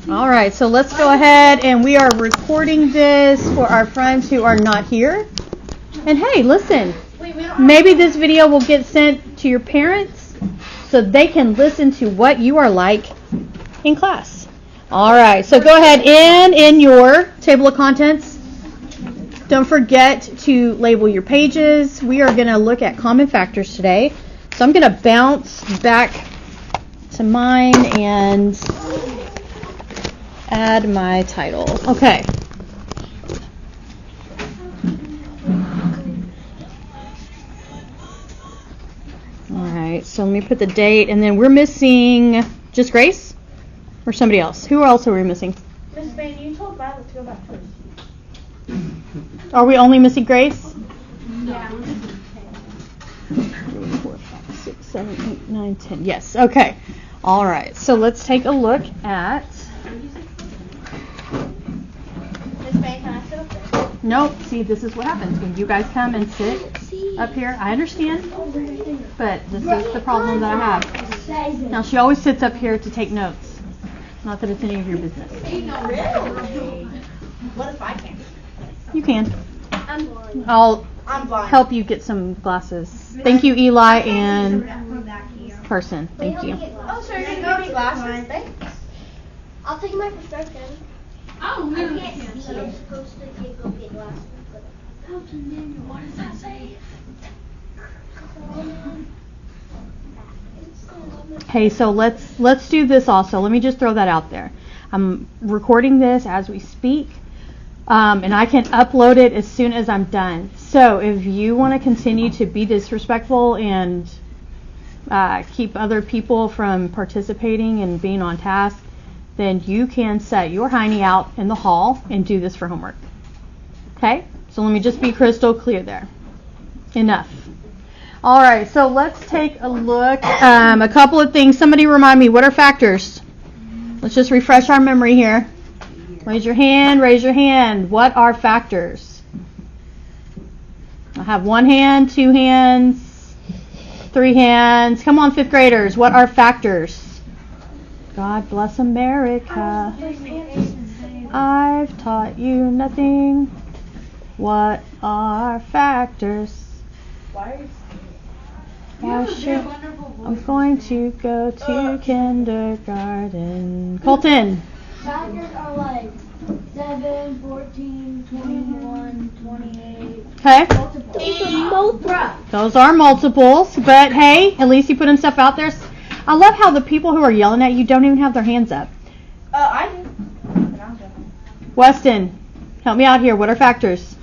All right, so let's go ahead, and we are recording this for our friends who are not here. And hey, listen, maybe this video will get sent to your parents so they can listen to what you are like in class. All right, so go ahead and in your table of contents, don't forget to label your pages. We are going to look at common factors today. So I'm going to bounce back to mine and add my title. Okay. All right, so let me put the date, and then we're missing just Grace or somebody else. Who else are we missing? Miss Bain, you told Violet to go back first. Are we only missing Grace? Yeah. 3, 4, 5, 6, 7, 8, 9, 10. Yes, okay. All right, so let's take a look at... Miss Bain, can I sit up there? Nope. See, this is what happens when you guys come and sit up here. I understand, but this is the problem that I have. Now, she always sits up here to take notes. Not that it's any of your business. Really? What if I can't? You can. I'm blind. I'll I'm blind. help you get some glasses. Thank you, Eli and Carson. Thank you. Oh, sure, you're going to need glasses. Thanks. I'll take my prescription. Oh, I really? can't see. I'm supposed to go get glasses. What does that say? Okay, so let's do this also. Let me just throw that out there. I'm recording this as we speak, and I can upload it as soon as I'm done. So if you want to continue to be disrespectful and keep other people from participating and being on task, then you can set your hiney out in the hall and do this for homework. Okay? So let me just be crystal clear there. Enough. All right, so let's take a look. A couple of things. Somebody remind me, what are factors? Let's just refresh our memory here. Raise your hand, raise your hand. What are factors? I have 1 hand, 2 hands, 3 hands. Come on, 5th graders. What are factors? God bless America. I've taught you nothing. What are factors? Why should I'm going to go to kindergarten? Colton. Factors are like 7, 14, 21, 28. Okay. Those are multiples, but hey, at least you put himself out there. I love how the people who are yelling at you don't even have their hands up. I do. Weston, help me out here. What are factors?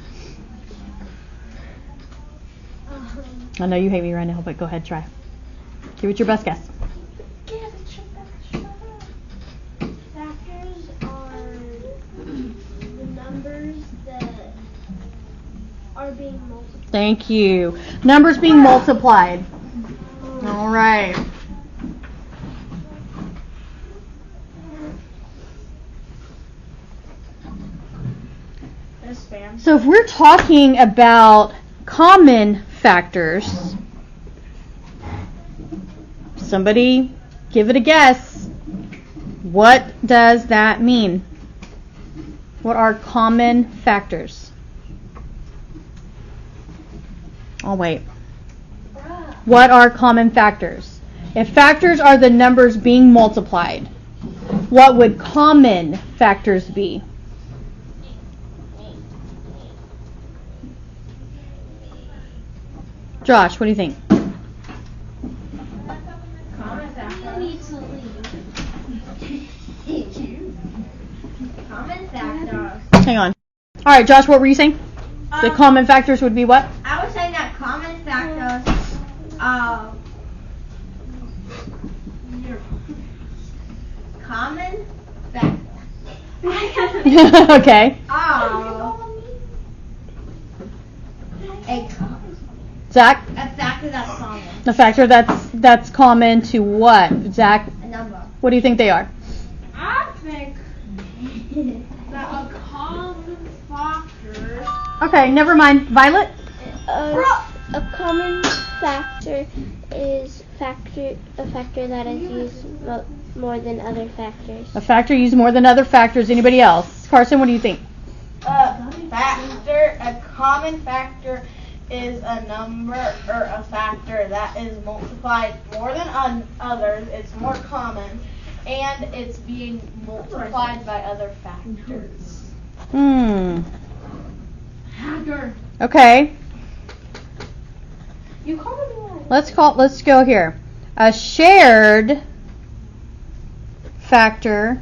I know you hate me right now, but go ahead, try. Give it your best guess. Factors are the numbers that are being multiplied. Thank you. Numbers being multiplied. All right. So if we're talking about common factors, somebody give it a guess. What does that mean? What are common factors? Oh, wait. What are common factors? If factors are the numbers being multiplied, what would common factors be? Josh, what do you think? Common factors. Common factors. Hang on. All right, Josh, what were you saying? The common factors would be what? I was saying that common factors, common factors. Okay. Zach? A factor that's common. A factor that's common to what? Zach, A number. what do you think they are? I think that a common factor. Okay, never mind. Violet? A common factor is a factor that is used more than other factors. A factor used more than other factors. Anybody else? Carson, what do you think? A common factor is a number or a factor that is multiplied more than others. It's more common, and it's being multiplied by other factors. Hacker. Okay. You call me. Let's go here. A shared factor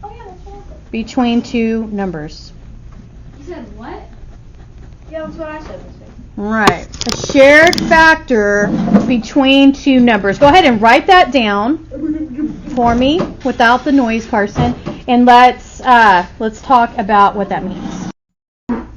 Oh yeah, that's what I said. between two numbers. You said what? Yeah, that's what I said. Right. A shared factor between two numbers. Go ahead and write that down for me without the noise, Carson. And let's talk about what that means.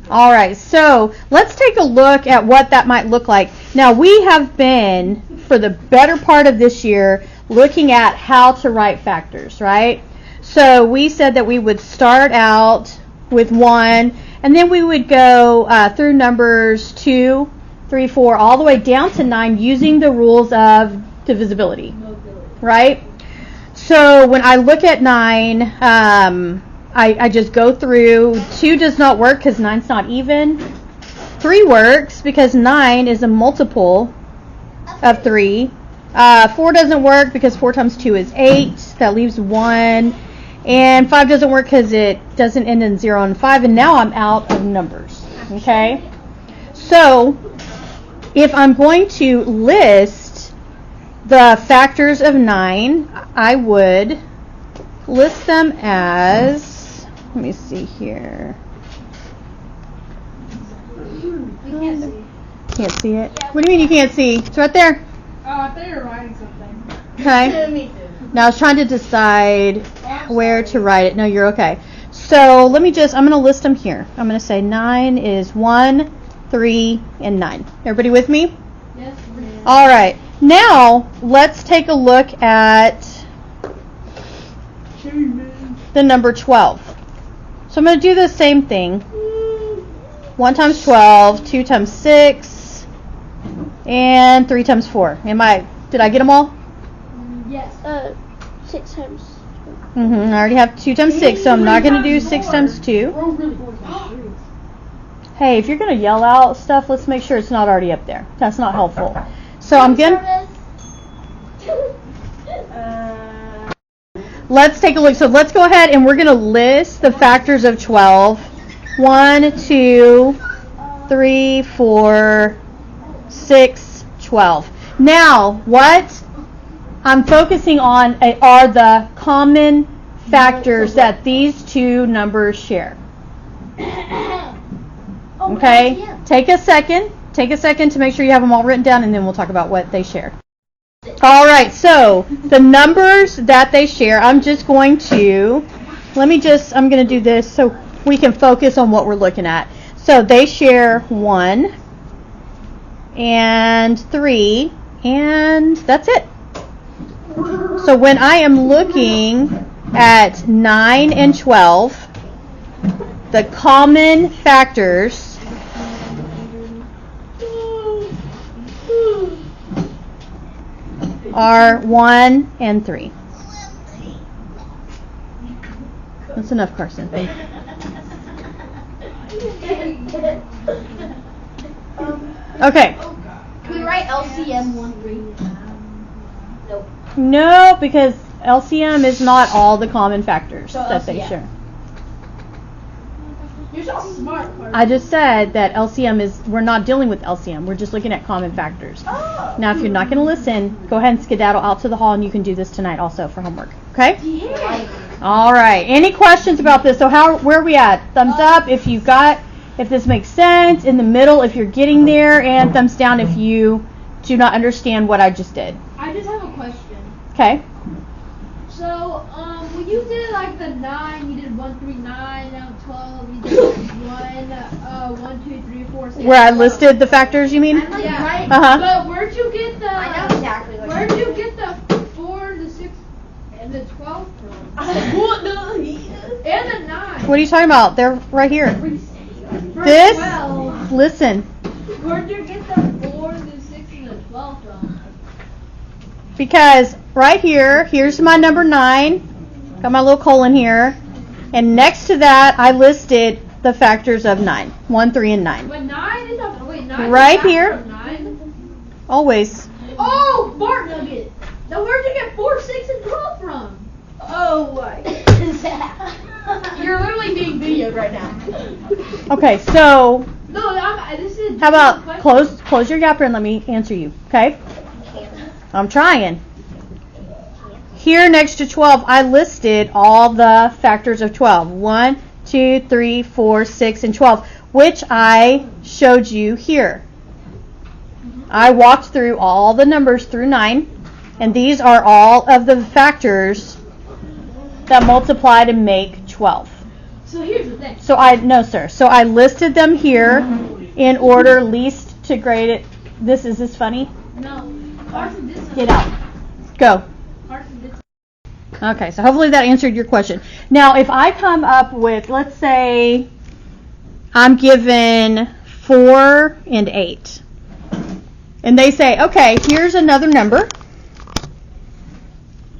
All right. So let's take a look at what that might look like. Now we have been, for the better part of this year, looking at how to write factors, right? So we said that we would start out with 1, and then we would go through numbers 2, 3, 4, all the way down to 9 using the rules of divisibility, right? So when I look at 9, I just go through. 2 does not work because 9's not even. 3 works because 9 is a multiple of 3. 4 doesn't work because 4 times 2 is 8. That leaves 1. And 5 doesn't work because it doesn't end in 0 and 5. And now I'm out of numbers. Okay? So, if I'm going to list the factors of 9, I would list them as, let me see here. Can't see it? What do you mean you can't see? It's right there. Oh, I thought you were writing something. Okay. Me too. Now I was trying to decide where to write it. No, you're okay. So I'm going to list them here. I'm going to say 9 is 1, 3, and 9. Everybody with me? Yes. All right. Now let's take a look at the number 12. So I'm going to do the same thing. 1 times 12, 2 times 6, and 3 times 4. Did I get them all? Yes. 6 times. I already have 2 times 6, so I'm not going to do 6 times 2. Hey, if you're going to yell out stuff, let's make sure it's not already up there. That's not helpful. So I'm going to... Let's take a look. So let's go ahead and we're going to list the factors of 12. 1, 2, 3, 4, 6, 12. Now, what I'm focusing on are the common factors that these two numbers share. Okay? Take a second to make sure you have them all written down, and then we'll talk about what they share. All right, so the numbers that they share, I'm going to do this so we can focus on what we're looking at. So they share 1 and 3, and that's it. So when I am looking at 9 and 12, the common factors are 1 and 3. That's enough, Carson. Thank you. Okay. Can we write LCM 1, 3? Nope. No, because LCM is not all the common factors that they share. You're so smart, Carson. I just said that we're not dealing with LCM. We're just looking at common factors. Oh. Now, if you're not going to listen, go ahead and skedaddle out to the hall, and you can do this tonight also for homework. Okay? Yeah. All right. Any questions about this? So where are we at? Thumbs up if this makes sense. In the middle if you're getting there, and thumbs down if you do not understand what I just did. I just have a question. Okay. So, when you did like the 9, you did 1, 3, 9, now 12, you did 1, 2, 3, 4, 6. Where I listed the factors, you mean? Yeah. Uh-huh. But where'd you get the? I know exactly what Where'd you get the 4, the 6, and the 12 from? What the? And the 9. What are you talking about? They're right here. For This? 12. Listen. Where'd you get the 4, the 6, and the 12 from? Because right here, here's my number 9. Got my little colon here. And next to that, I listed the factors of 9. 1, 3, and 9. But 9 is not, wait, 9 Right is a factor here. of 9? Always. Oh, Bart Nugget. Now where'd you get 4, 6, and 12 from? Oh my. You're literally being videoed right now. Okay, so No, this is. how about close your yapper and let me answer you, okay? I'm trying. Here next to 12, I listed all the factors of 12. 1, 2, 3, 4, 6, and 12, which I showed you here. I walked through all the numbers through 9, and these are all of the factors that multiply to make 12. So here's the thing. So I listed them here in order least to grade it. Is this funny? No. Carson did something. Get out. Go. Carson did something. Okay, so hopefully that answered your question. Now, if I come up with, let's say, I'm given 4 and 8. And they say, okay, here's another number.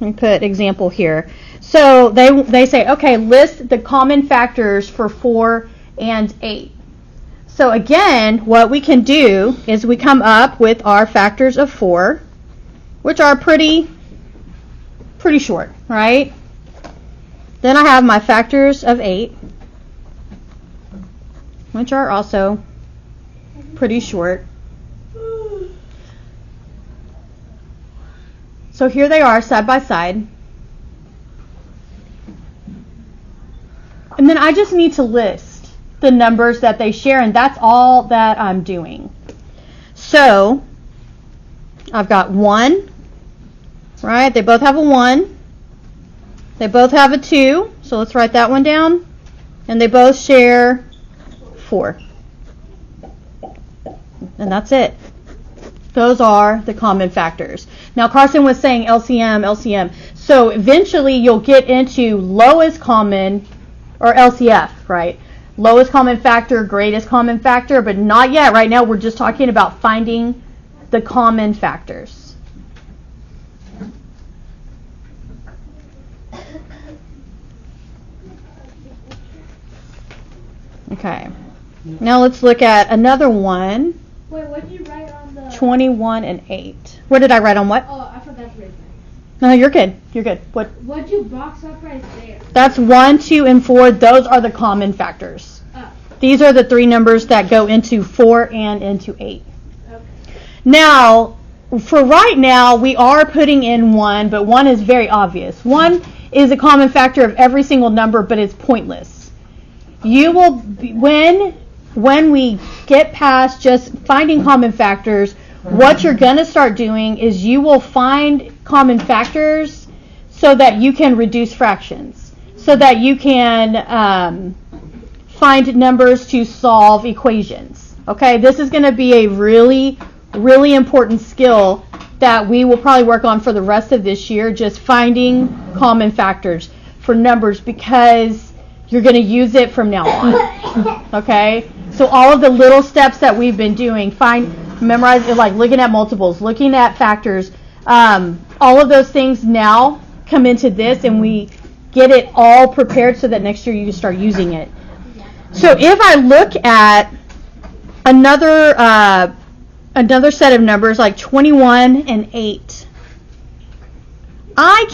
Let me put example here. So they say, okay, list the common factors for 4 and 8. So again, what we can do is we come up with our factors of 4, which are pretty short, right? Then I have my factors of 8, which are also pretty short. So here they are side by side. And then I just need to list the numbers that they share, and that's all that I'm doing. So I've got 1, right? They both have a 1. They both have a 2, so let's write that one down. And they both share 4. And that's it. Those are the common factors. Now Carson was saying LCM. So eventually you'll get into lowest common, or LCF, right? Lowest common factor, greatest common factor, but not yet. Right now we're just talking about finding the common factors. Okay. Now let's look at another one. Wait, what did you write on the... 21 and 8. What did I write on what? Oh, I forgot to write that. No, you're good. You're good. What? What'd you box up right there? That's 1, 2, and 4. Those are the common factors. Oh. These are the 3 numbers that go into 4 and into 8. Okay. Now, for right now, we are putting in 1, but 1 is very obvious. 1 is a common factor of every single number, but it's pointless. You will, when we get past just finding common factors, what you're going to start doing is you will find common factors so that you can reduce fractions, so that you can find numbers to solve equations. Okay, this is going to be a really, really important skill that we will probably work on for the rest of this year, just finding common factors for numbers, because you're going to use it from now on. Okay, so all of the little steps that we've been doing, memorize it, like looking at multiples, looking at factors, all of those things now come into this, and we get it all prepared so that next year you can start using it. So if I look at another set of numbers like 21 and 8, I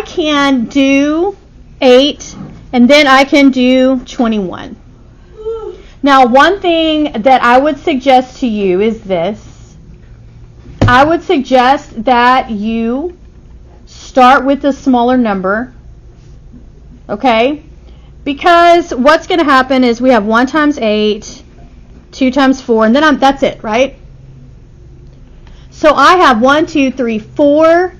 can do 8, and then I can do 21. Now, one thing that I would suggest to you is this. I would suggest that you start with a smaller number, okay? Because what's going to happen is we have 1 times 8, 2 times 4, and then that's it, right? So I have 1, 2, 3, 4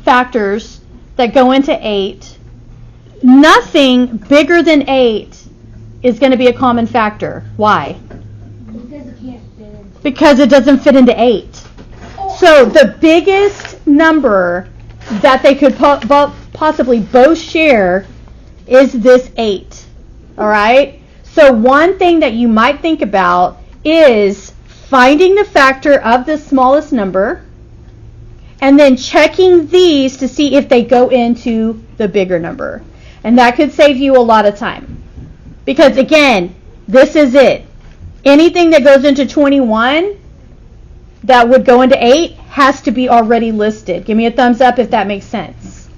factors that go into 8. Nothing bigger than 8 is going to be a common factor. Why? Because it can't fit in. Because it doesn't fit into 8. So the biggest number that they could possibly both share is this 8. All right? So one thing that you might think about is finding the factor of the smallest number and then checking these to see if they go into the bigger number. And that could save you a lot of time. Because again, this is it. Anything that goes into 21 that would go into 8 has to be already listed. Give me a thumbs up if that makes sense.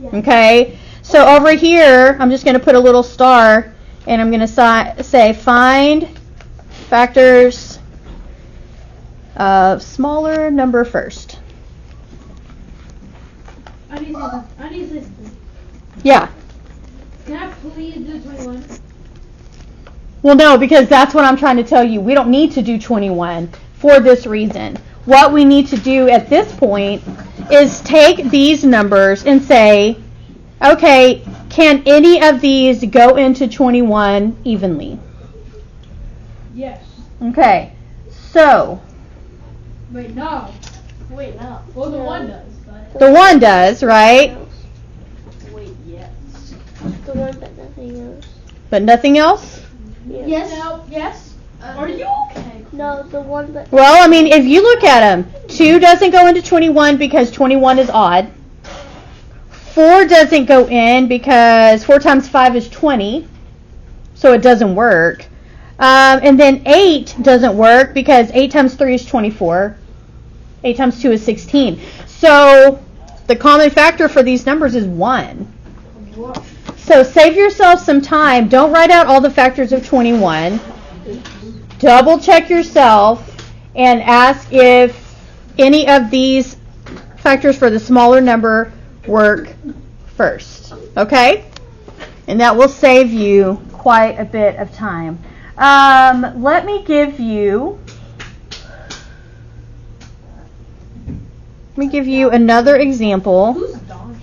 Yeah. Okay? So over here, I'm just going to put a little star, and I'm going to say find factors of smaller number first. I need to listen. Yeah. Can I please do 21? Well, no, because that's what I'm trying to tell you. We don't need to do 21 for this reason. What we need to do at this point is take these numbers and say, okay, can any of these go into 21 evenly? Yes. Okay, so Wait, no. Wait, no. Well, the 1 does, but. the 1 does, right? Wait, yes. The one but nothing else. But nothing else? Yeah. Yes. No. Yes. Are you okay? No, the one but. Well, I mean, if you look at them, 2 doesn't go into 21 because 21 is odd. 4 doesn't go in because 4 times 5 is 20, so it doesn't work. And then 8 doesn't work because 8 times 3 is 24. 8 times 2 is 16. So the common factor for these numbers is 1. So save yourself some time. Don't write out all the factors of 21. Double check yourself and ask if any of these factors for the smaller number work first. Okay? And that will save you quite a bit of time. Let me give you another example. Who's Donch?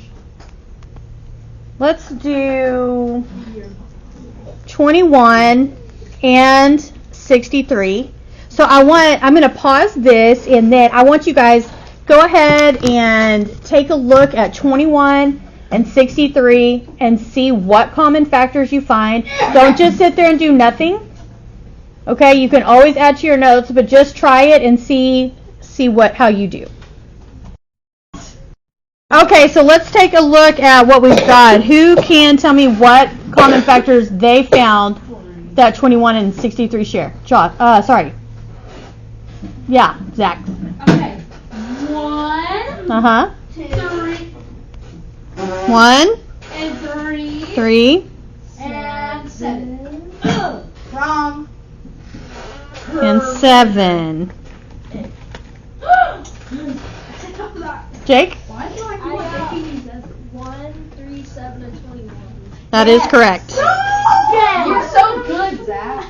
Let's do 21 and 63. So I'm going to pause this, and then I want you guys go ahead and take a look at 21 and 63 and see what common factors you find. Don't just sit there and do nothing. Okay, you can always add to your notes, but just try it and see how you do. Okay, so let's take a look at what we've got. Who can tell me what common factors they found that 21 and 63 share? Sorry. Yeah, Zach. Okay. 1, Uh-huh. 3, 1, and 3, 3, and 7. From. and 7. Jake? Why do I got keep making these as 1, 3, 7, and 21. That is correct. You're so good, Zach.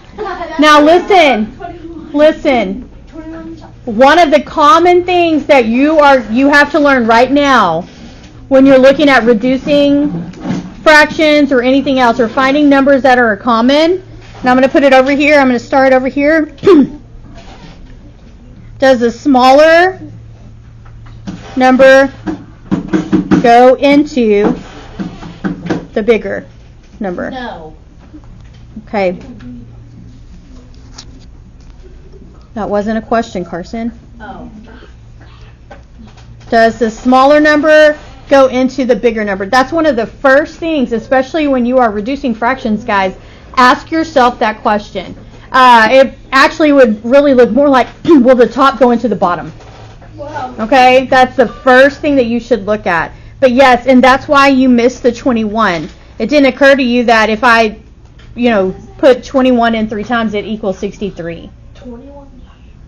Now listen. 21. One of the common things that you have to learn right now when you're looking at reducing fractions or anything else or finding numbers that are common, and I'm going to put it over here. I'm going to start over here. Does the smaller number go into the bigger number? No. Okay. That wasn't a question, Carson. Oh. Does the smaller number go into the bigger number? That's one of the first things, especially when you are reducing fractions, guys. Ask yourself that question. It actually would really look more like, will the top go into the bottom? Wow. Okay, that's the first thing that you should look at. But yes, and that's why you missed the 21. It didn't occur to you that if I, put 21 in 3 times, it equals 63. 21.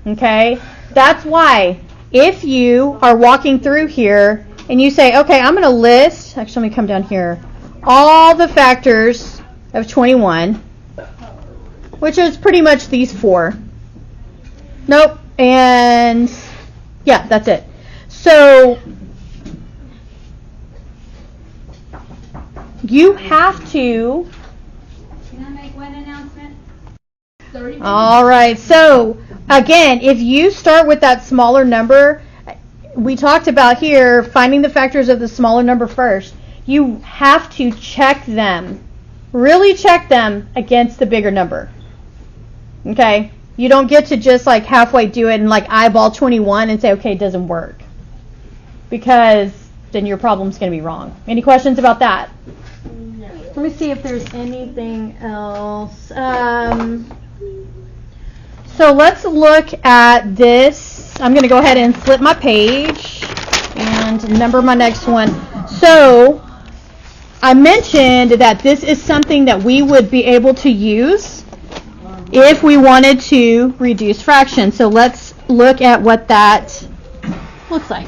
Okay, that's why if you are walking through here and you say, okay, I'm going to list, actually let me come down here, all the factors of 21, which is pretty much these 4. Nope, and yeah, that's it. So you have to. Can I make one announcement? 30 All right. So again, if you start with that smaller number, we talked about here finding the factors of the smaller number first. You have to check them. Really check them against the bigger number. Okay? You don't get to just halfway do it and eyeball 21 and say, okay, it doesn't work. because then your problem's going to be wrong. Any questions about that? No. Let me see if there's anything else. So let's look at this. I'm going to go ahead and flip my page and number my next one. So I mentioned that this is something that we would be able to use if we wanted to reduce fractions. So let's look at what that looks like.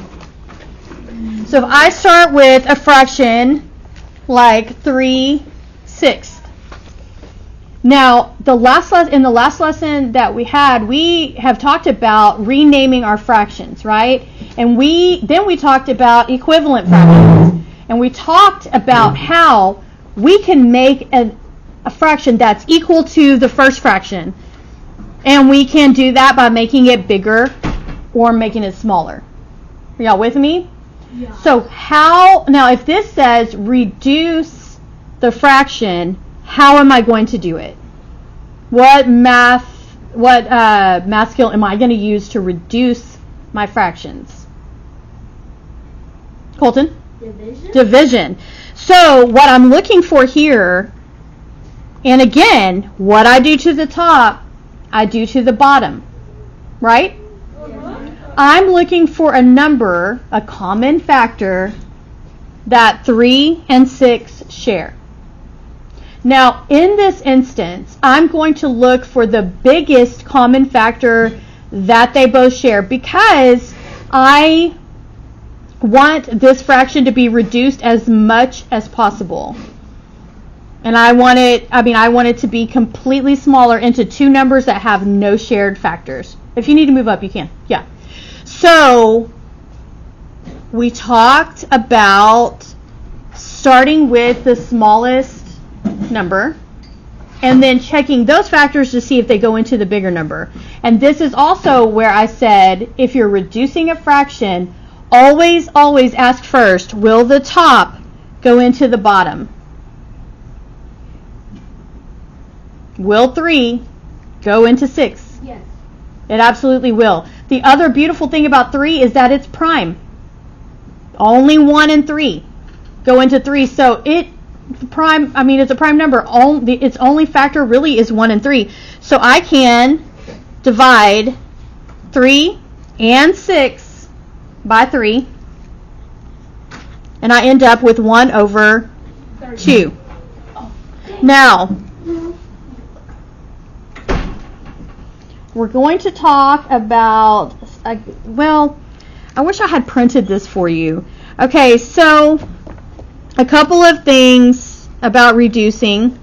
So if I start with a fraction like 3/6. Now, in the last lesson that we had, we have talked about renaming our fractions, right? And then we talked about equivalent fractions. And we talked about how we can make a fraction that's equal to the first fraction. And we can do that by making it bigger or making it smaller. Are y'all with me? Yeah. So now if this says reduce the fraction, how am I going to do it? What math skill am I going to use to reduce my fractions? Colton? Division. So what I'm looking for here, and again, what I do to the top, I do to the bottom, right? I'm looking for a number, a common factor, that 3 and 6 share. Now, in this instance, I'm going to look for the biggest common factor that they both share because I want this fraction to be reduced as much as possible. And I want it to be completely smaller into two numbers that have no shared factors. If you need to move up, you can. Yeah. So, we talked about starting with the smallest number and then checking those factors to see if they go into the bigger number. And this is also where I said if you're reducing a fraction, always ask first, will the top go into the bottom? Will 3 go into 6? Yes. It absolutely will. The other beautiful thing about 3 is that it's prime. Only 1 and 3 go into 3. So it's a prime number. Its only factor really is 1 and 3. So I can divide 3 and 6 by 3. And I end up with 1 over 2. Now, we're going to talk about, I wish I had printed this for you. Okay, so a couple of things about reducing.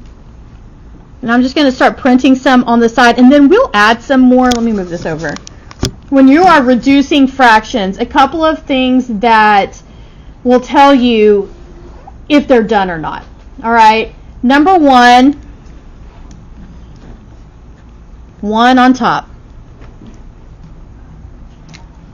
And I'm just going to start printing some on the side, and then we'll add some more. Let me move this over. When you are reducing fractions, a couple of things that will tell you if they're done or not. All right, number 1 on top.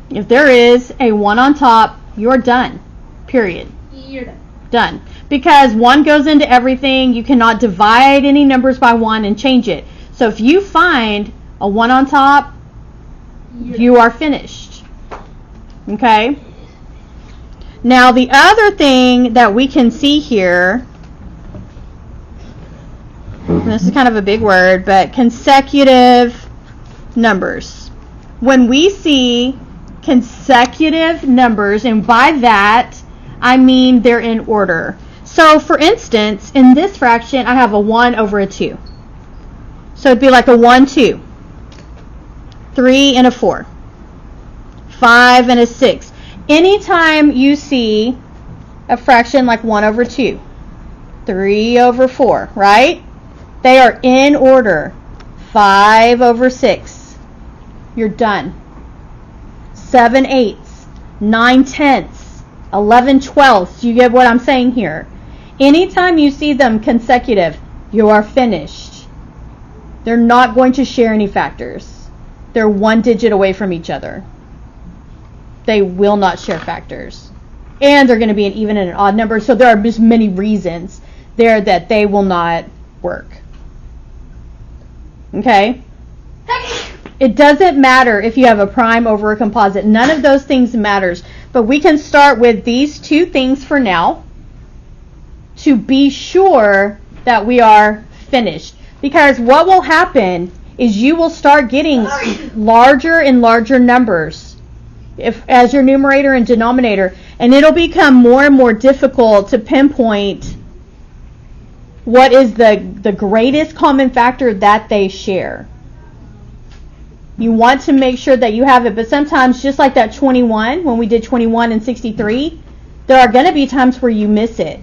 If there is a 1 on top, you're done. Period. You're done. Done. Because 1 goes into everything. You cannot divide any numbers by 1 and change it. So if you find a 1 on top, you are finished. Okay? Now the other thing that we can see here, and this is kind of a big word, but consecutive numbers. When we see consecutive numbers, and by that I mean they're in order. So for instance, in this fraction I have a 1 over a 2. So it'd be like a 1, 2, 3 and a 4, 5 and a 6. Anytime you see a fraction like 1 over 2, 3 over 4, right? They are in order. 5 over 6. You're done. 7 eighths, 9 tenths, 11 twelfths. You get what I'm saying here? Anytime you see them consecutive, you are finished. They're not going to share any factors. They're 1 digit away from each other. They will not share factors. And they're going to be an even and an odd number. So there are just many reasons there that they will not work. Okay? It doesn't matter if you have a prime over a composite. None of those things matters. but we can start with these two things for now to be sure that we are finished. Because what will happen is you will start getting larger and larger numbers as your numerator and denominator, and it'll become more and more difficult to pinpoint what is the greatest common factor that they share. You want to make sure that you have it, but sometimes, just like that 21, when we did 21 and 63, there are going to be times where you miss it.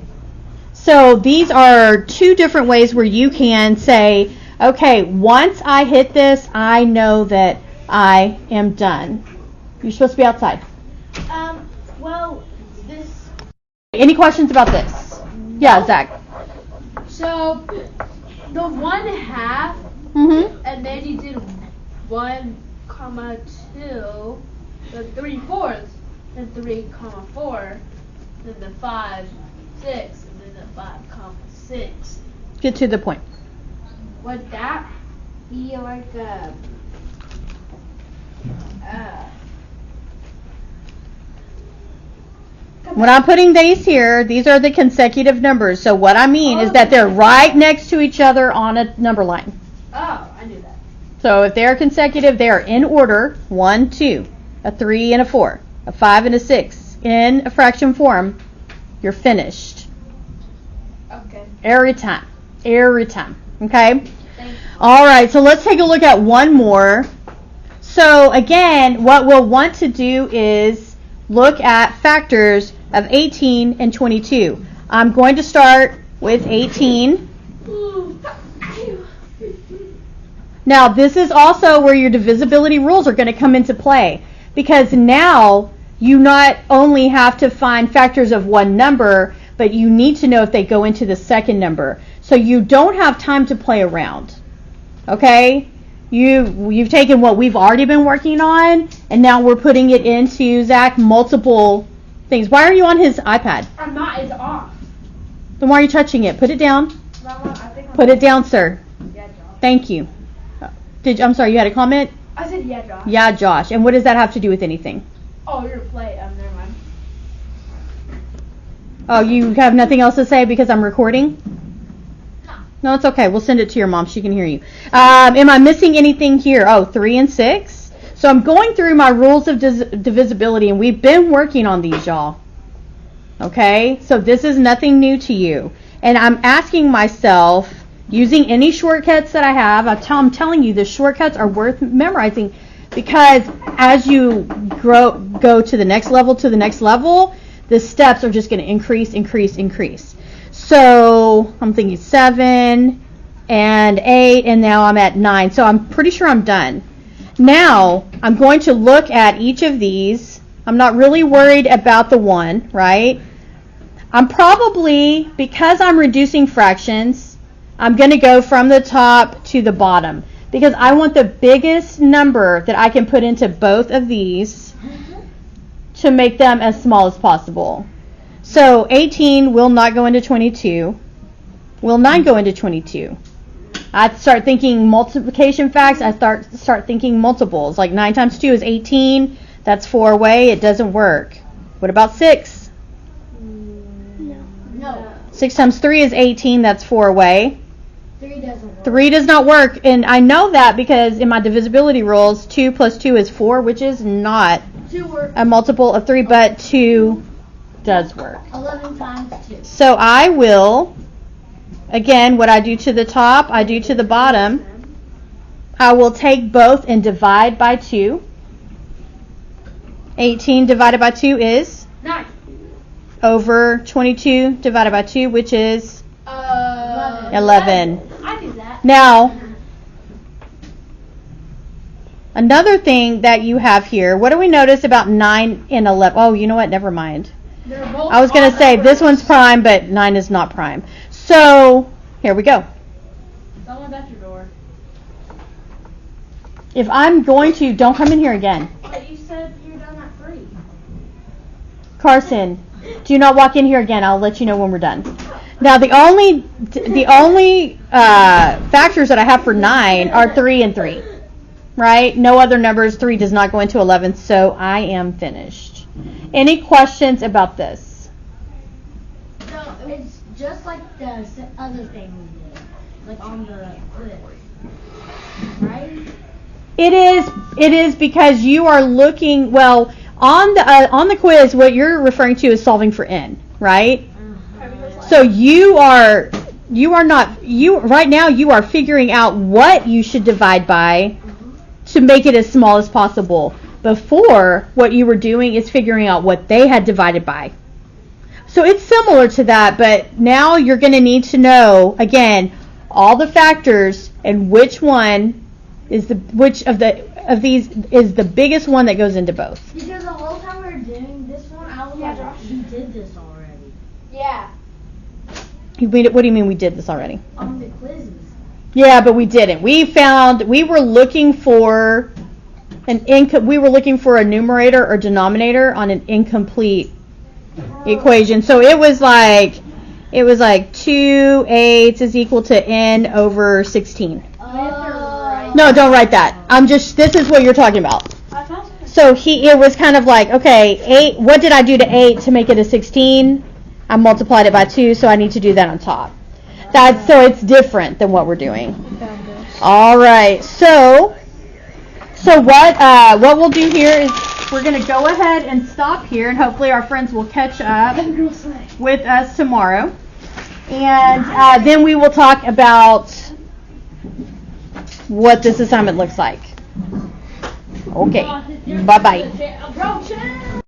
So these are two different ways where you can say, okay, once I hit this, I know that I am done. You're supposed to be outside. Well, this. Any questions about this? Yeah, Zach. So, the 1/2, Mm-hmm. and then you did 1,2, the 3/4, then 3,4, then the 5, 6, and then the 5,6. Get to the point. Would that be like a When I'm putting these here, these are the consecutive numbers. So what I mean is that they're right next to each other on a number line. Oh, I knew that. So if they're consecutive, they are in order: 1, 2, a 3 and a 4, a 5 and a 6 in a fraction form. You're finished. Okay. Every time. Every time. Okay? Thanks. All right, so let's take a look at one more. So again, what we'll want to do is look at factors of 18 and 22. I'm going to start with 18. Now, this is also where your divisibility rules are going to come into play, because now you not only have to find factors of one number, but you need to know if they go into the second number. So you don't have time to play around. Okay? You've taken what we've already been working on, and now we're putting it into, Zach, multiple things. Why are you on his iPad? I'm not, it's off. Then why are you touching it? Put it down. Mama, I think I'm Put it down, sir. Yeah, Josh. Thank you. I'm sorry, you had a comment? I said yeah, Josh. Yeah, Josh. And what does that have to do with anything? Oh, you're to play. Never mind. Oh, you have nothing else to say because I'm recording? No, it's okay. We'll send it to your mom. She can hear you. Am I missing anything here? Oh, 3 and 6. So I'm going through my rules of divisibility, and we've been working on these, y'all. Okay? So this is nothing new to you. And I'm asking myself, using any shortcuts that I have, I'm telling you the shortcuts are worth memorizing, because as you go to the next level, the steps are just going to increase. So I'm thinking 7 and 8, and now I'm at 9. So I'm pretty sure I'm done. Now I'm going to look at each of these. I'm not really worried about the 1, right? I'm probably, because I'm reducing fractions, I'm going to go from the top to the bottom, because I want the biggest number that I can put into both of these to make them as small as possible. So 18 will not go into 22, will 9 go into 22. I start thinking multiplication facts, I start thinking multiples, like 9 times 2 is 18, that's 4 away, it doesn't work. What about 6? No. 6 times 3 is 18, that's 4 away. 3 doesn't work. 3 does not work, and I know that because in my divisibility rules, 2 plus 2 is 4, which is not 2 works. a multiple of 3, but 2 does work. 11 times 2. So I will, again, what I do to the top, I do to the bottom. I will take both and divide by 2. 18 divided by 2 is 9. over 22 divided by 2, which is 11. I do that. Now, another thing that you have here, what do we notice about 9 and 11? Oh, you know what? Never mind. They're both I was going to odd say, numbers. this one's prime, but 9 is not prime. So, here we go. Someone's at your door. If I'm going to, don't come in here again. But you said you're done at 3. Carson, do not walk in here again. I'll let you know when we're done. Now, the only factors that I have for 9 are 3 and 3. Right? No other numbers. 3 does not go into 11, so I am finished. Any questions about this? So it's just like the other thing we did, like on the quiz, right? It is because you are looking, well, on the quiz, what you're referring to is solving for n, right? So you are right now you are figuring out what you should divide by to make it as small as possible. Before, what you were doing is figuring out what they had divided by. So it's similar to that, but now you're going to need to know, again, all the factors and which one is which of these is the biggest one that goes into both. Because the whole time we were doing this one, I was like, we did this already. Yeah. What do you mean we did this already? On the quizzes. Yeah, but we didn't. We were looking for we were looking for a numerator or denominator on an incomplete equation. So it was like 2 8 is equal to n over 16. No, don't write that. This is what you're talking about. So it was kind of like, okay, 8, what did I do to 8 to make it a 16? I multiplied it by 2, so I need to do that on top. So it's different than what we're doing. All right. So what we'll do here is we're going to go ahead and stop here, and hopefully our friends will catch up with us tomorrow. And then we will talk about what this assignment looks like. Okay. Bye-bye.